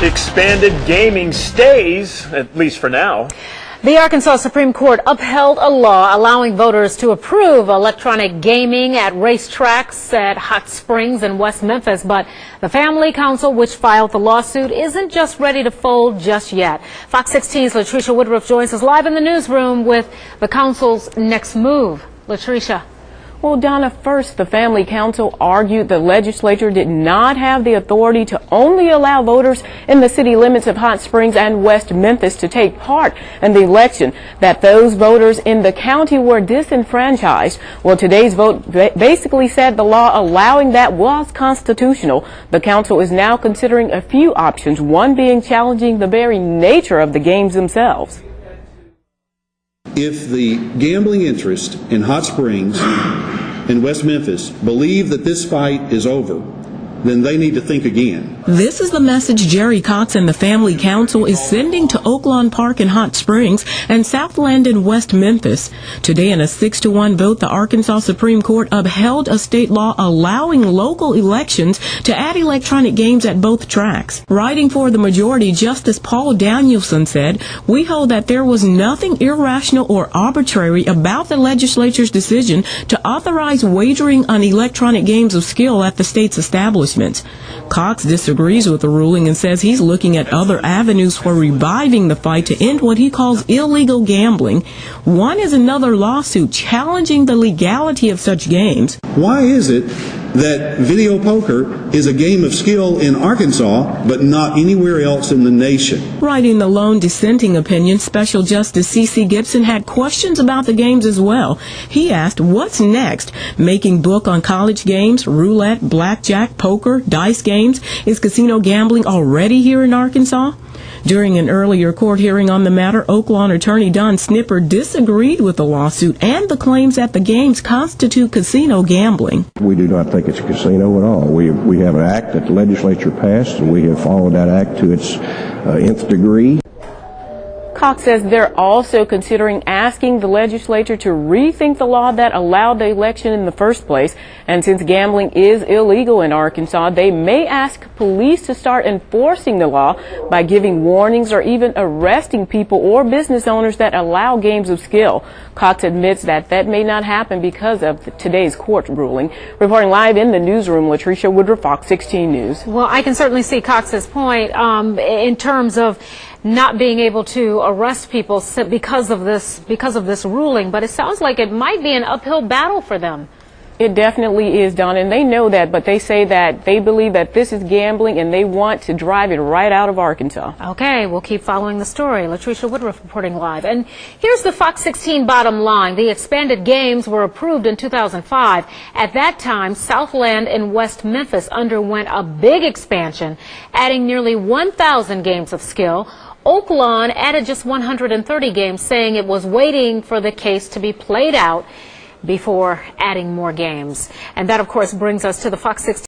Expanded gaming stays, at least for now. The Arkansas Supreme Court upheld a law allowing voters to approve electronic gaming at racetracks at Hot Springs in West Memphis. But the Family Council, which filed the lawsuit, isn't just ready to fold just yet. Fox 16's Latricia Woodruff joins us live in the newsroom with the council's next move. Latricia. Well, Donna, first, the Family Council argued the legislature did not have the authority to only allow voters in the city limits of Hot Springs and West Memphis to take part in the election, that those voters in the county were disenfranchised. Well, today's vote basically said the law allowing that was constitutional. The council is now considering a few options, one being challenging the very nature of the games themselves. If the gambling interest in Hot Springs and West Memphis believe that this fight is over, then they need to think again. This is the message Jerry Cox and the Family Council is sending to Oaklawn Park in Hot Springs and Southland in West Memphis. Today, in a 6-1 vote, the Arkansas Supreme Court upheld a state law allowing local elections to add electronic games at both tracks. Writing for the majority, Justice Paul Danielson said, "We hold that there was nothing irrational or arbitrary about the legislature's decision to authorize wagering on electronic games of skill at the state's establishment." Cox disagrees with the ruling and says he's looking at other avenues for reviving the fight to end what he calls illegal gambling. One is another lawsuit challenging the legality of such games. Why is it that video poker is a game of skill in Arkansas but not anywhere else in the nation? Writing the lone dissenting opinion, Special Justice C.C. Gibson had questions about the games as well. He asked, what's next? Making book on college games, roulette, blackjack, poker, dice games? Is casino gambling already here in Arkansas? During an earlier court hearing on the matter, Oaklawn attorney Don Snipper disagreed with the lawsuit and the claims that the games constitute casino gambling. We do not think it's a casino at all. We have an act that the legislature passed, and we have followed that act to its nth degree. Cox says they're also considering asking the legislature to rethink the law that allowed the election in the first place. And since gambling is illegal in Arkansas, they may ask police to start enforcing the law by giving warnings or even arresting people or business owners that allow games of skill. Cox admits that that may not happen because of today's court ruling. Reporting live in the newsroom, Latricia Woodruff, Fox 16 News. Well, I can certainly see Cox's point in terms of not being able to arrest people because of this ruling, but it sounds like it might be an uphill battle for them. It definitely is, Don, and they know that, but they say that they believe that this is gambling and they want to drive it right out of Arkansas. Okay, we'll keep following the story. Latricia Woodruff reporting live. And here's the Fox 16 bottom line. The expanded games were approved in 2005. At that time, Southland in West Memphis underwent a big expansion, adding nearly 1,000 games of skill. Oaklawn added just 130 games, saying it was waiting for the case to be played out before adding more games. And that, of course, brings us to the Fox 16.